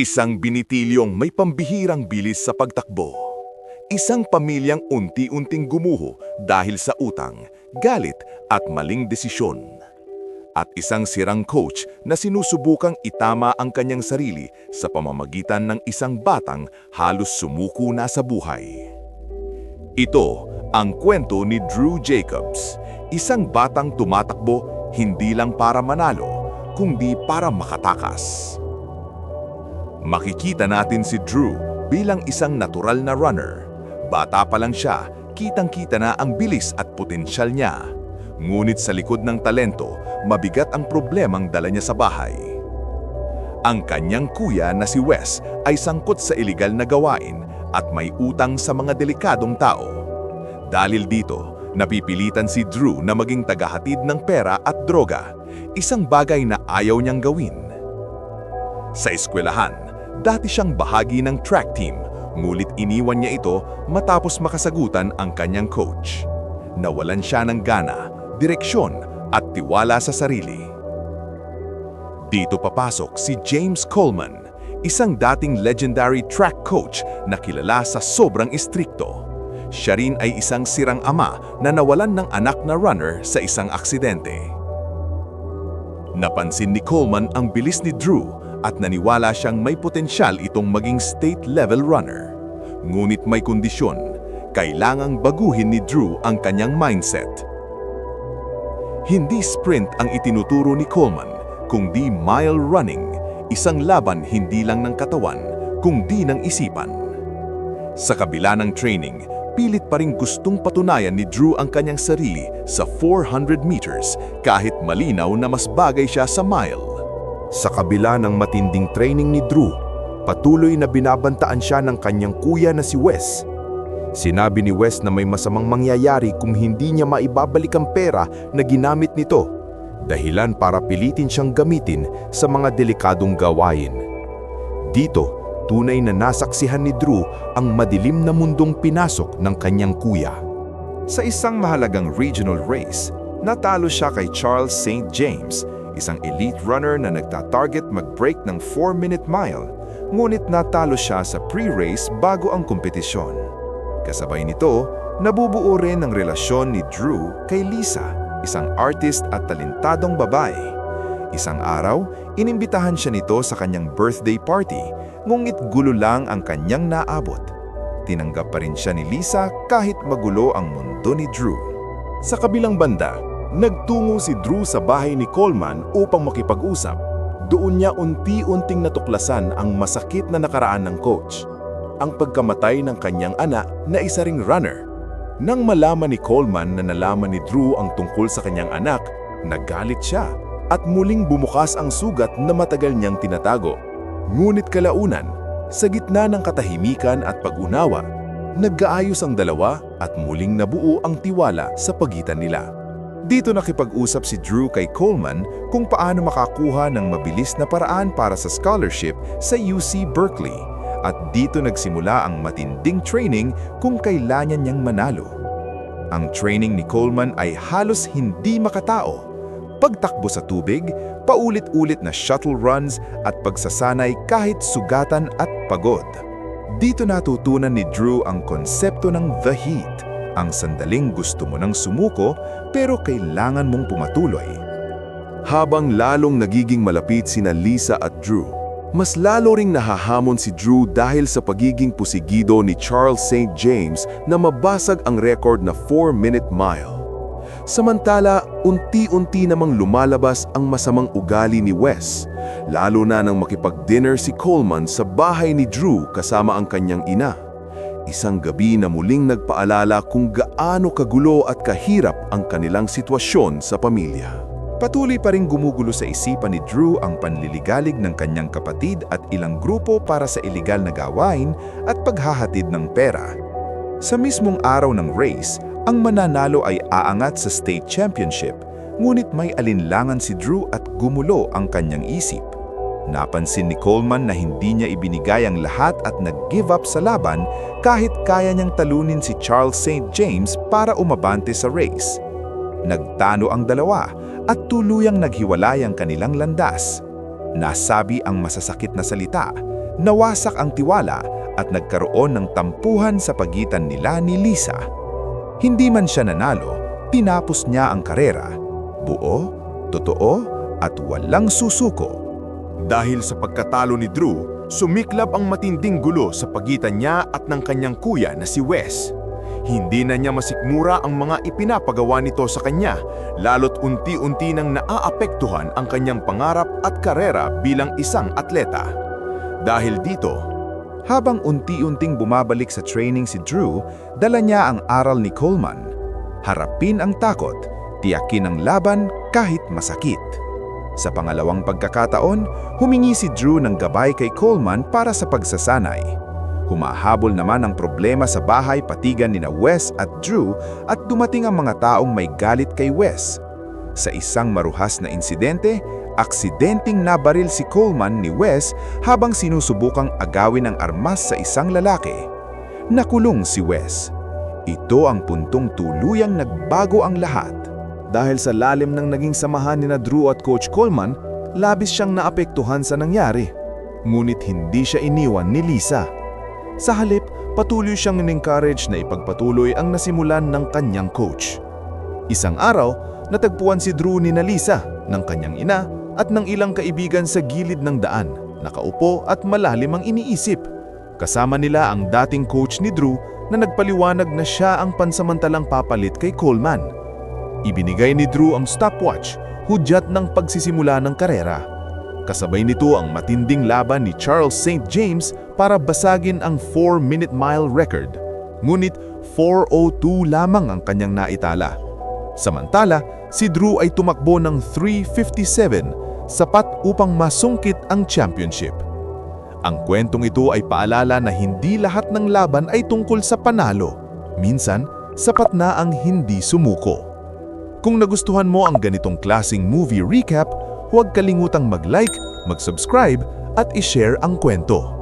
Isang binitilyong may pambihirang bilis sa pagtakbo. Isang pamilyang unti-unting gumuho dahil sa utang, galit at maling desisyon. At isang sirang coach na sinusubukang itama ang kanyang sarili sa pamamagitan ng isang batang halos sumuko na sa buhay. Ito ang kwento ni Drew Jacobs, isang batang tumatakbo hindi lang para manalo, kundi para makatakas. Makikita natin si Drew bilang isang natural na runner. Bata pa lang siya, kitang-kita na ang bilis at potensyal niya. Ngunit sa likod ng talento, mabigat ang problemang dala niya sa bahay. Ang kanyang kuya na si Wes ay sangkot sa iligal na gawain at may utang sa mga delikadong tao. Dahil dito, napipilitan si Drew na maging tagahatid ng pera at droga, isang bagay na ayaw niyang gawin. Sa eskwelahan, dati siyang bahagi ng track team, ngulit iniwan niya ito matapos makasagutan ang kanyang coach. Nawalan siya ng gana, direksyon at tiwala sa sarili. Dito papasok si James Coleman, isang dating legendary track coach na kilala sa sobrang istrikto. Siya rin ay isang sirang ama na nawalan ng anak na runner sa isang aksidente. Napansin ni Coleman ang bilis ni Drew at naniwala siyang may potensyal itong maging state-level runner. Ngunit may kondisyon, kailangang baguhin ni Drew ang kanyang mindset. Hindi sprint ang itinuturo ni Coleman, kundi mile running, isang laban hindi lang ng katawan, kundi ng isipan. Sa kabila ng training, pilit pa rin gustong patunayan ni Drew ang kanyang sarili sa 400 meters kahit malinaw na mas bagay siya sa mile. Sa kabila ng matinding training ni Drew, patuloy na binabantaan siya ng kanyang kuya na si Wes. Sinabi ni Wes na may masamang mangyayari kung hindi niya maibabalik ang pera na ginamit nito, dahilan para pilitin siyang gamitin sa mga delikadong gawain. Dito, tunay na nasaksihan ni Drew ang madilim na mundong pinasok ng kanyang kuya. Sa isang mahalagang regional race, natalo siya kay Charles St. James, isang elite runner na nagta-target mag-break ng 4-minute mile, ngunit natalo siya sa pre-race bago ang kompetisyon. Kasabay nito, nabubuo rin ang relasyon ni Drew kay Lisa, isang artist at talentadong babae. Isang araw, inimbitahan siya nito sa kanyang birthday party, ngunit gulo lang ang kanyang naabot. Tinanggap pa rin siya ni Lisa kahit magulo ang mundo ni Drew. Sa kabilang banda, nagtungo si Drew sa bahay ni Coleman upang makipag-usap. Doon niya unti-unting natuklasan ang masakit na nakaraan ng coach, ang pagkamatay ng kanyang anak na isa ring runner. Nang malaman ni Coleman na nalaman ni Drew ang tungkol sa kanyang anak, nagalit siya at muling bumukas ang sugat na matagal niyang tinatago. Ngunit kalaunan, sa gitna ng katahimikan at pag-unawa, nagkaayos ang dalawa at muling nabuo ang tiwala sa pagitan nila. Dito nakipag-usap si Drew kay Coleman kung paano makakuha ng mabilis na paraan para sa scholarship sa UC Berkeley. At dito nagsimula ang matinding training kung kailangan niyang manalo. Ang training ni Coleman ay halos hindi makatao. Pagtakbo sa tubig, paulit-ulit na shuttle runs at pagsasanay kahit sugatan at pagod. Dito natutunan ni Drew ang konsepto ng The Heat. Ang sandaling gusto mo nang sumuko pero kailangan mong pumatuloy. Habang lalong nagiging malapit sina Lisa at Drew, mas lalo ring nahahamon si Drew dahil sa pagiging pusigido ni Charles St. James na mabasag ang record na 4-minute mile. Samantala, unti-unti namang lumalabas ang masamang ugali ni Wes, lalo na nang makipag-dinner si Coleman sa bahay ni Drew kasama ang kanyang ina. Isang gabi na muling nagpaalala kung gaano kagulo at kahirap ang kanilang sitwasyon sa pamilya. Patuloy pa ring gumugulo sa isipan ni Drew ang panliligalig ng kanyang kapatid at ilang grupo para sa iligal na gawain at paghahatid ng pera. Sa mismong araw ng race, ang mananalo ay aangat sa state championship, ngunit may alinlangan si Drew at gumulo ang kanyang isip. Napansin ni Coleman na hindi niya ibinigay ang lahat at nag-give up sa laban kahit kaya niyang talunin si Charles St. James para umabante sa race. Nagtalo ang dalawa at tuluyang naghiwalay ang kanilang landas. Nasabi ang masasakit na salita, Nawasak ang tiwala at nagkaroon ng tampuhan sa pagitan nila ni Lisa. Hindi man siya nanalo, tinapos niya ang karera. Buo, totoo, at walang susuko. Dahil sa pagkatalo ni Drew, sumiklab ang matinding gulo sa pagitan niya at ng kanyang kuya na si Wes. Hindi na niya masikmura ang mga ipinapagawa nito sa kanya, lalo't unti-unti nang naaapektuhan ang kanyang pangarap at karera bilang isang atleta. Dahil dito, Habang unti-unting bumabalik sa training si Drew, dala niya ang aral ni Coleman. Harapin ang takot, tiyakin ang laban kahit masakit. Sa pangalawang pagkakataon, humingi si Drew ng gabay kay Coleman para sa pagsasanay. Humahabol naman ang problema sa bahay patigan nina Wes at Drew at dumating ang mga taong may galit kay Wes. Sa isang maruhas na insidente, aksidenteng nabaril si Coleman ni Wes habang sinusubukang agawin ang armas sa isang lalaki. Nakulong si Wes. Ito ang puntong tuluyang nagbago ang lahat. dahil sa lalim ng naging samahan ni Drew at Coach Coleman, labis siyang naapektuhan sa nangyari. Ngunit hindi siya iniwan ni Lisa. Sa halip, patuloy siyang in-encourage na ipagpatuloy ang nasimulan ng kanyang coach. Isang araw, natagpuan si Drew ni Lisa, ng kanyang ina, at ng ilang kaibigan sa gilid ng daan, nakaupo at malalim ang iniisip. Kasama nila ang dating coach ni Drew na nagpaliwanag na siya ang pansamantalang papalit kay Coleman. Ibinigay ni Drew ang stopwatch, hudyat ng pagsisimula ng karera. Kasabay nito ang matinding laban ni Charles St. James para basagin ang 4-minute mile record. Ngunit 4:02 lamang ang kanyang naitala. Samantala, si Drew ay tumakbo ng 3:57, sapat upang masungkit ang championship. Ang kwentong ito ay paalala na hindi lahat ng laban ay tungkol sa panalo. Minsan, sapat na ang hindi sumuko. Kung nagustuhan mo ang ganitong klaseng movie recap, huwag kalimutang mag-like, mag-subscribe at i-share ang kwento.